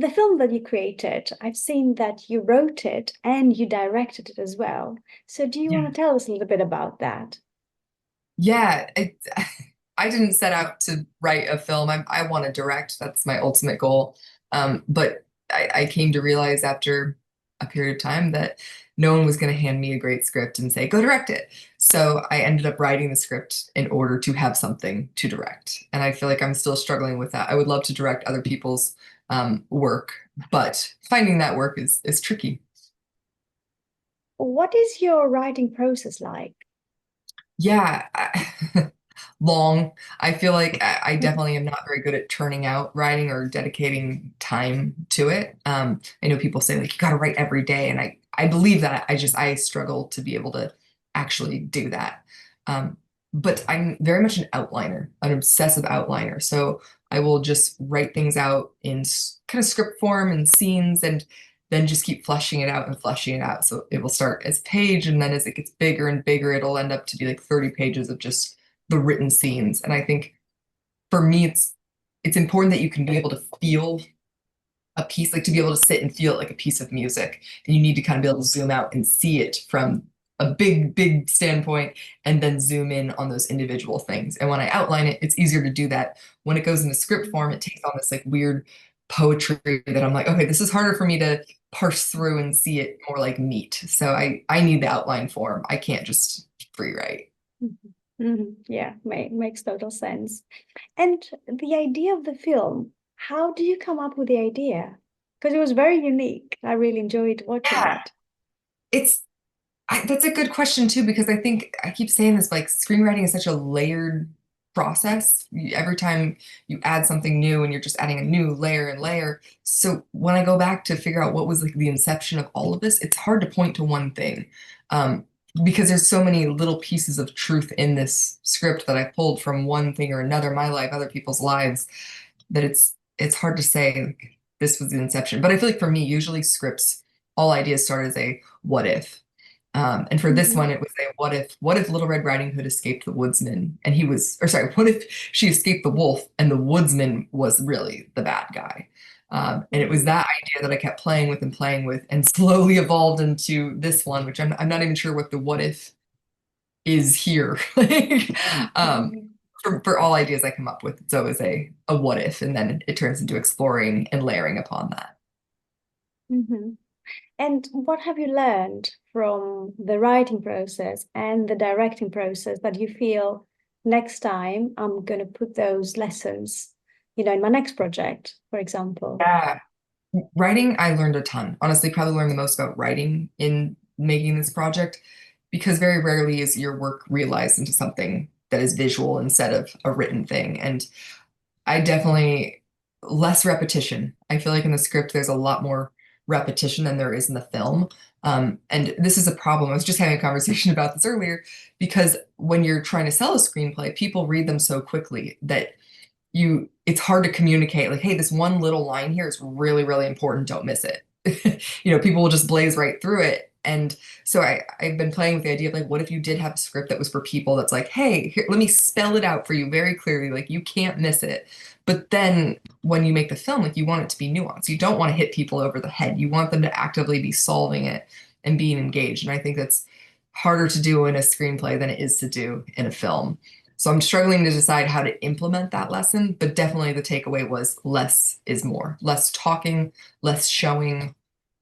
the film that you created, I've seen that you wrote it and you directed it as well. So do you want Yeah. to tell us a little bit about that? Yeah, I didn't set out to write a film. I want to direct. That's my ultimate goal. But I came to realize after a period of time that no one was going to hand me a great script and say, go direct it. So I ended up writing the script in order to have something to direct. And I feel like I'm still struggling with that. I would love to direct other people's work, but finding that work is tricky. What is your writing process like? Yeah, long. I feel like I definitely am not very good at churning out writing or dedicating time to it. I know people say like you got to write every day, and I believe that. I struggle to be able to actually do that. Um, but I'm very much an outliner, an obsessive outliner. So I will just write things out in kind of script form and scenes, and then just keep fleshing it out and fleshing it out. So it will start as a page, and then as it gets bigger and bigger, it'll end up to be like 30 pages of just the written scenes. And I think for me, it's important that you can be able to feel a piece, like to be able to sit and feel it like a piece of music. And you need to kind of be able to zoom out and see it from a big, big standpoint and then zoom in on those individual things. And when I outline it, it's easier to do that. When it goes into script form, it takes on this like weird poetry that I'm like, okay, this is harder for me to parse through and see it more like meat. So I need the outline form. I can't just free write. Mhm. Yeah, makes total sense. And the idea of the film, how do you come up with the idea? Because it was very unique. I really enjoyed watching Yeah, it. it's that's a good question too, because I think I keep saying this, like screenwriting is such a layered process. Every time you add something new and you're just adding a new layer and layer. So when I go back to figure out what was like the inception of all of this, it's hard to point to one thing. Um, because there's so many little pieces of truth in this script that I pulled from one thing or another, my life, other people's lives, that it's hard to say like, this was the inception. But I feel like for me, usually scripts, all ideas start as a what if. And for this Mhm. one, it was a what if Little Red Riding Hood escaped the woodsman and he was, or sorry, what if she escaped the wolf and the woodsman was really the bad guy? And it was Mhm. that idea that I kept playing with and slowly evolved into this one, which I'm not even sure what the what if is here. Like, um, Mhm. for all ideas I come up with, it's always a what if, and then it turns into exploring and layering upon that. Mhm. And what have you learned from the writing process and the directing process that you feel next time I'm going to put those lessons, in my next project, for example? Yeah. Writing, I learned a ton. Honestly, probably learned the most about writing in making this project because very rarely is your work realized into something that is visual instead of a written thing. And I definitely less repetition. I feel like in the script there's a lot more repetition than there is in the film. And this is a problem. I was just having a conversation about this earlier because when you're trying to sell a screenplay, people read them so quickly that it's hard to communicate like, hey, this one little line here is really, really important. Don't miss it. People will just blaze right through it. And so I've been playing with the idea of like, what if you did have a script that was for people that's like, hey, here, let me spell it out for you very clearly. Like you can't miss it. But then when you make the film, like you want it to be nuanced. You don't want to hit people over the head. You want them to actively be solving it and being engaged. And I think that's harder to do in a screenplay than it is to do in a film. So I'm struggling to decide how to implement that lesson, but definitely the takeaway was less is more. Less talking, less showing,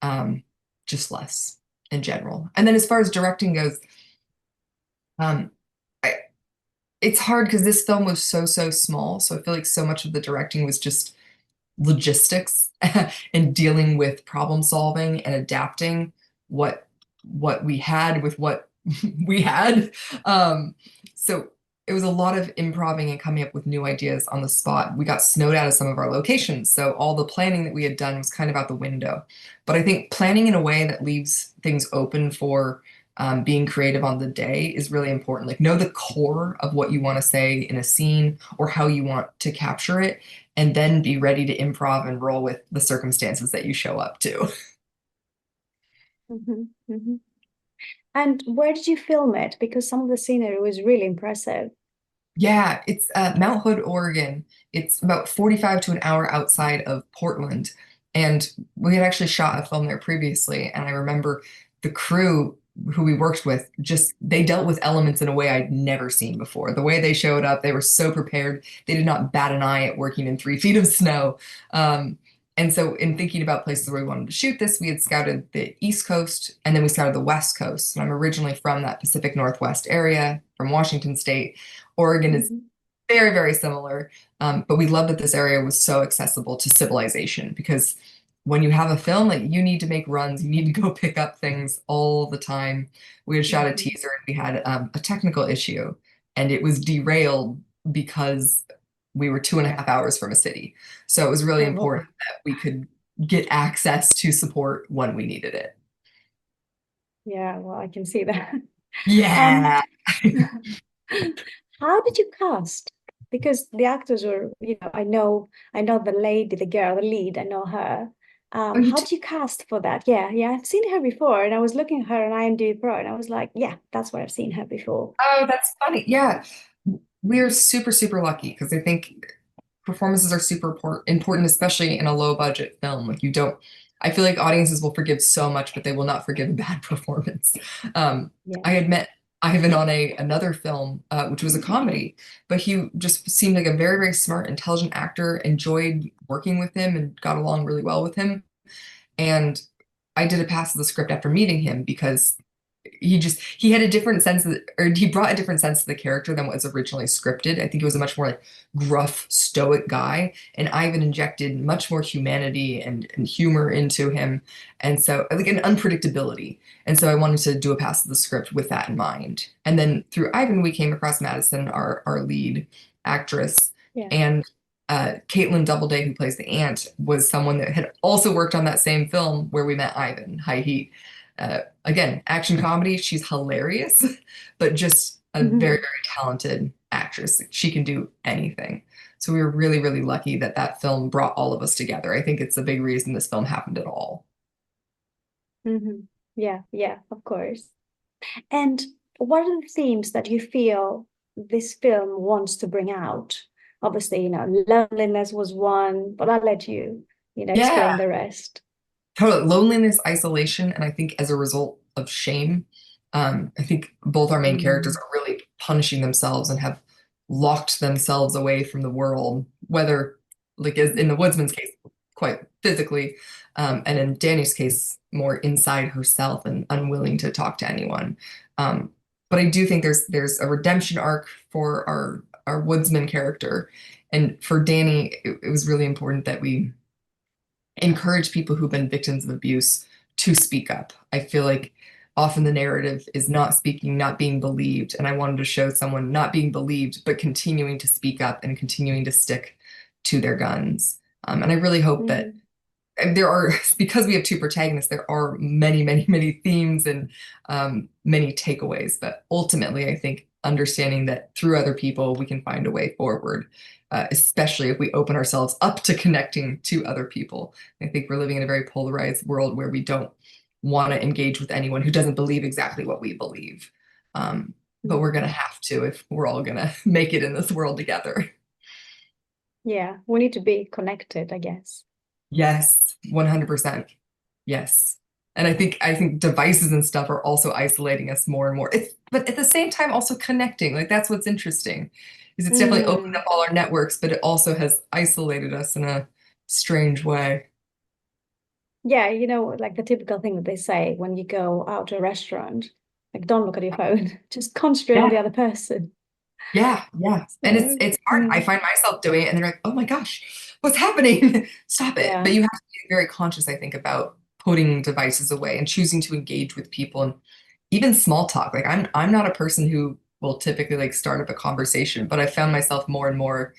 um, just less in general. And then as far as directing goes, um, I, it's hard because this film was so small. So I feel like so much of the directing was just logistics and dealing with problem solving and adapting what what we had with what we had. So it was a lot of improving and coming up with new ideas on the spot. We got snowed out of some of our locations, so all the planning that we had done was kind of out the window. But I think planning in a way that leaves things open for being creative on the day is really important. Like know the core of what you want to say in a scene or how you want to capture it, and then be ready to improv and roll with the circumstances that you show up to. Mhm. Mhm. And where did you film it? Because some of the scenery was really impressive. Yeah, it's Mount Hood, Oregon. It's about 45 to an hour outside of Portland. And we had actually shot a film there previously, and I remember the crew who we worked with, just they dealt with elements in a way I'd never seen before. The way they showed up, they were so prepared. They did not bat an eye at working in 3 feet of snow. And so in thinking about places where we wanted to shoot this, we had scouted the East Coast and then we scouted the West Coast. And I'm originally from that Pacific Northwest area, from Washington State. Oregon is Mhm. very, very similar. But we love that this area was so accessible to civilization because when you have a film, like you need to make runs, you need to go pick up things all the time. We had shot a Mhm. teaser and we had a technical issue and it was derailed because we were 2.5 hours from a city. So it was really Oh, important wow. that we could get access to support when we needed it. Yeah, well, I can see that. Um, Yeah. how did you cast? Because the actors were, I know the lady, the girl, the lead, I know her. Oh, you How did you cast for that? Yeah, yeah, I've seen her before, and I was looking at her on IMDb Pro, and I was like, yeah, that's where I've seen her before. Oh, that's funny. Yeah. We're super, super lucky because I think performances are super important, especially in a low budget film. Like you don't, I feel like audiences will forgive so much, but they will not forgive a bad performance. Um, I Yeah. had met Ivan on another film, which was a comedy, but he just seemed like a very, very smart, intelligent actor, enjoyed working with him and got along really well with him. And I did a pass of the script after meeting him because he had a different sense of, or he brought a different sense to the character than what was originally scripted. I think he was a much more like gruff, stoic guy, and Ivan injected much more humanity and humor into him, and so like an unpredictability. And so I wanted to do a pass of the script with that in mind. And then through Ivan, we came across Madison, our lead actress, Yeah. and Caitlin Doubleday, who plays the aunt, was someone that had also worked on that same film where we met Ivan, High Heat. Again, action comedy, she's hilarious, but just a very, Mhm. very talented actress. She can do anything. So we were really, really lucky that that film brought all of us together. I think it's a big reason this film happened at all. Mhm. Yeah, yeah, of course. And what are the themes that you feel this film wants to bring out? Obviously, loneliness was one, but I'll let you, Yeah, explain the rest. total loneliness, isolation, and I think as a result of shame, I think both our main characters Mm. are really punishing themselves and have locked themselves away from the world, whether like as in the woodsman's case, quite physically, and in Danny's case, more inside herself and unwilling to talk to anyone. Um, but I do think there's a redemption arc for our woodsman character, and for Danny, it was really important that we encourage people who've been victims of abuse to speak up. I feel like often the narrative is not speaking, not being believed. And I wanted to show someone not being believed, but continuing to speak up and continuing to stick to their guns. And I really hope that Mhm. there are, because we have two protagonists, there are many, many, many themes and many takeaways. But ultimately, I think understanding that through other people, we can find a way forward, especially if we open ourselves up to connecting to other people. I think we're living in a very polarized world where we don't want to engage with anyone who doesn't believe exactly what we believe. But we're Mhm. going to have to if we're all going to make it in this world together. Yeah, we need to be connected, I guess. Yes, 100%. Yes. And I think devices and stuff are also isolating us more and more. But at the same time also connecting. Like that's what's interesting. Is it's definitely opened Mm. up all our networks, but it also has isolated us in a strange way. Yeah, like the typical thing that they say when you go out to a restaurant, like don't look at your phone, just concentrate on Yeah. the other person. Yeah, yeah. And So, it's hard. I find myself doing it and they're like, "Oh my gosh, what's happening? Stop it." yeah. But you have to be very conscious, I think, about putting devices away and choosing to engage with people and even small talk. Like I'm not a person who will typically like start up a conversation, but I found myself more and more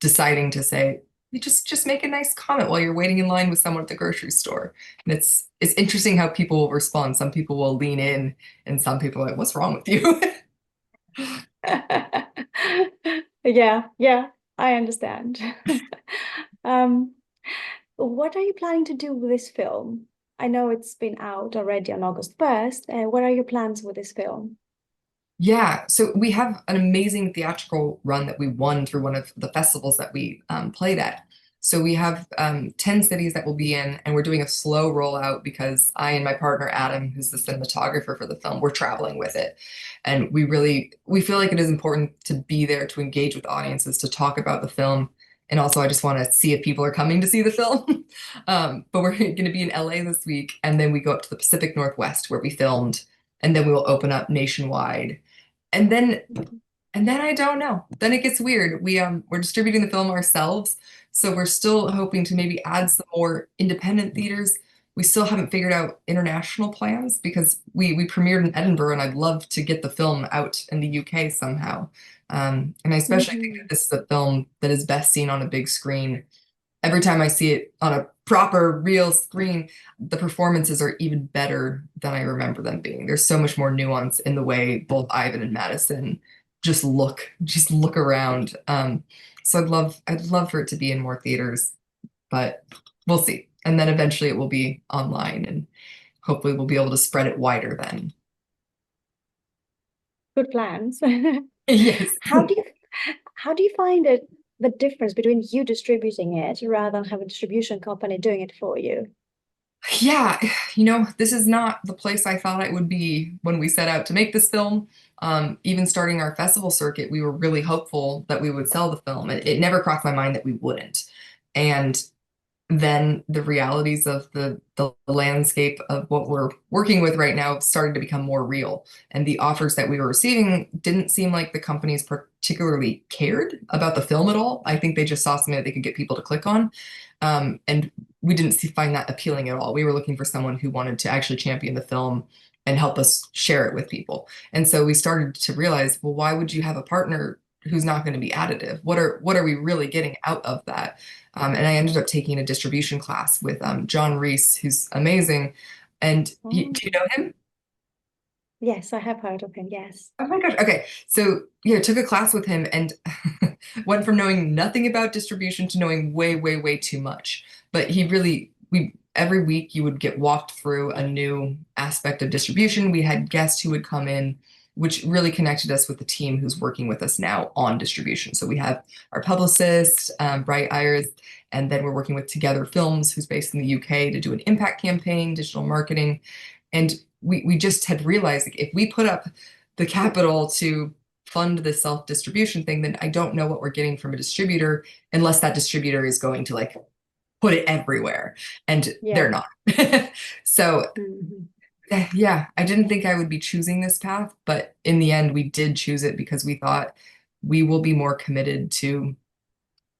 deciding to say, you just make a nice comment while you're waiting in line with someone at the grocery store. And it's interesting how people will respond. Some people will lean in and some people are like, "What's wrong with you?" Yeah, yeah, I understand. Um, what are you planning to do with this film? I know it's been out already on August 1st. What are your plans with this film? Yeah, so we have an amazing theatrical run that we won through one of the festivals that we played at. So we have 10 cities that we'll be in, and we're doing a slow rollout because I and my partner Adam, who's the cinematographer for the film, we're traveling with it. And we feel like it is important to be there to engage with audiences, to talk about the film. And also, I just want to see if people are coming to see the film. But we're going to be in LA this week, and then we go up to the Pacific Northwest where we filmed, and then we will open up nationwide. And then I don't know. Then it gets weird. We're distributing the film ourselves, so we're still hoping to maybe add some more independent theaters. We still haven't figured out international plans because we premiered in Edinburgh, and I'd love to get the film out in the UK somehow. And I especially think Hmm. that this is a film that is best seen on a big screen. Every time I see it on a proper, real screen, the performances are even better than I remember them being. There's so much more nuance in the way both Ivan and Madison just look around. So I'd love for it to be in more theaters, but we'll see. And then eventually it will be online, and hopefully we'll be able to spread it wider then. Good plans. Yes. How do you how do you find it the difference between you distributing it rather than have a distribution company doing it for you? Yeah, this is not the place I thought it would be when we set out to make this film. Even starting our festival circuit, we were really hopeful that we would sell the film. It never crossed my mind that we wouldn't. And then the realities of the landscape of what we're working with right now started to become more real. And the offers that we were receiving didn't seem like the companies particularly cared about the film at all. I think they just saw something that they could get people to click on. And we didn't find that appealing at all. We were looking for someone who wanted to actually champion the film and help us share it with people. And so we started to realize, well, why would you have a partner who's not going to be additive? What are we really getting out of that? And I ended up taking a distribution class with John Reese, who's amazing. And Oh, do you know him? yes, I have heard of him. Yes. Oh my gosh. Okay. So yeah, took a class with him and went from knowing nothing about distribution to knowing way, way, way too much. But we every week you would get walked through a new aspect of distribution. We had guests who would come in, which really connected us with the team who's working with us now on distribution. So we have our publicist, Bright Ayers, and then we're working with Together Films, who's based in the UK, to do an impact campaign, digital marketing. And we just had realized, like, if we put up the capital to fund the self-distribution thing, then I don't know what we're getting from a distributor unless that distributor is going to like put it everywhere. And they're Yeah. not. So Mhm. yeah, I didn't think I would be choosing this path, but in the end, we did choose it because we thought we will be more committed to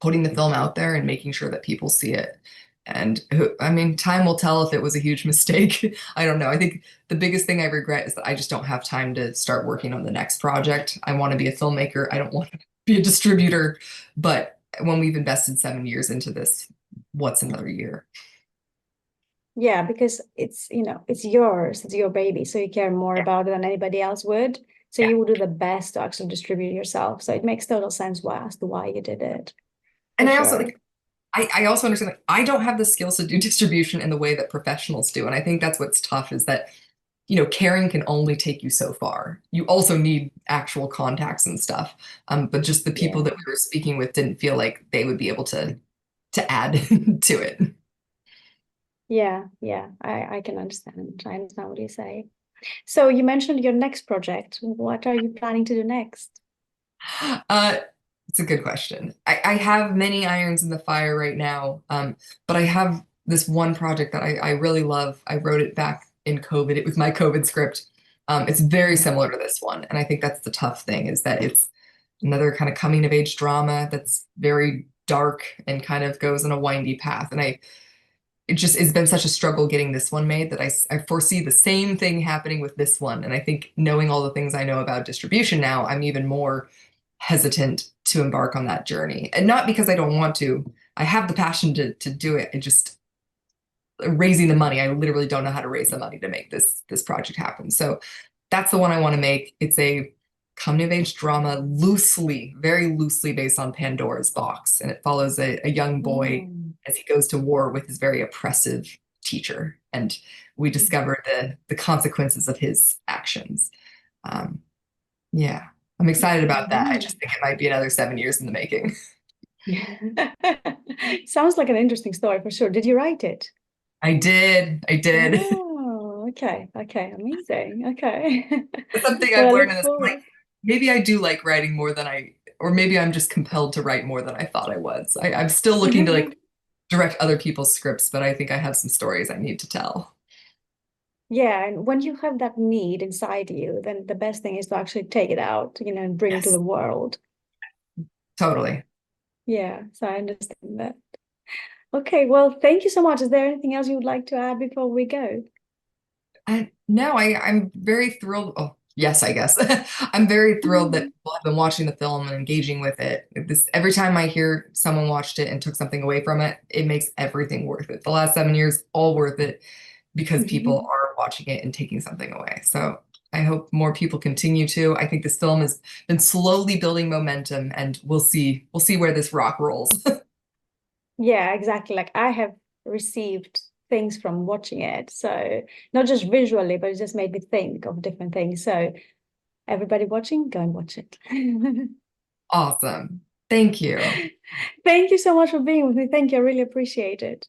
putting the film out there and making sure that people see it. And I mean, time will tell if it was a huge mistake. I don't know. I think the biggest thing I regret is that I just don't have time to start working on the next project. I want to be a filmmaker. I don't want to be a distributor. But when we've invested 7 years into this, what's another year? Yeah, because it's yours, it's your baby, so you care more Yeah. about it than anybody else would. So Yeah. you would do the best to actually distribute yourself. So it makes total sense why as to why you did it, for And I also sure. like I also understand like I don't have the skills to do distribution in the way that professionals do. And I think that's what's tough is that caring can only take you so far. You also need actual contacts and stuff. But just the people that Yeah. we were speaking with didn't feel like they would be able to add to it. Yeah, yeah. I can understand. I understand what you say. So you mentioned your next project. What are you planning to do next? Uh, it's a good question. I have many irons in the fire right now, but I have this one project that I really love. I wrote it back in COVID. It was my COVID script. It's very similar to this one, and I think that's the tough thing is that it's another kind of coming of age drama that's very dark and kind of goes on a windy path. And it's been such a struggle getting this one made that I foresee the same thing happening with this one. And I think knowing all the things I know about distribution now, I'm even more hesitant to embark on that journey. And not because I don't want to. I have the passion to do it. It just raising the money. I literally don't know how to raise the money to make this project happen. So that's the one I want to make. It's a coming of age drama, very loosely based on Pandora's Box, and it follows a young boy Mm. as he goes to war with his very oppressive teacher, and we discover the consequences of his actions. Um, yeah, I'm excited about that. I Mhm. just think it might be another 7 years in the making. Sounds like an interesting story for sure. Did you write it? I did. Oh, okay. Okay. Amazing. Okay. It's something Well, I've I learned look in this. Like, forward. maybe I do like writing more than or maybe I'm just compelled to write more than I thought I was. I'm still looking to like direct other people's scripts, but I think I have some stories I need to tell. Yeah, and when you have that need inside you, then the best thing is to actually take it out, and bring it to Yes, the world. totally. Yeah, so I understand that. Okay, well, thank you so much. Is there anything else you would like to add before we go? No, I'm very thrilled. Oh, yes, I guess. I'm very thrilled that people have been watching the film and engaging with it. Every time I hear someone watched it and took something away from it, it makes everything worth it. The last 7 years, all worth it because people are watching it and taking something away. So I hope more people continue to. I think this film has been slowly building momentum, and we'll see where this rock rolls. Yeah, exactly. Like I have received things from watching it. So not just visually, but it just made me think of different things. So everybody watching, go and watch it. Awesome. Thank you. Thank you so much for being with me. Thank you. I really appreciate it.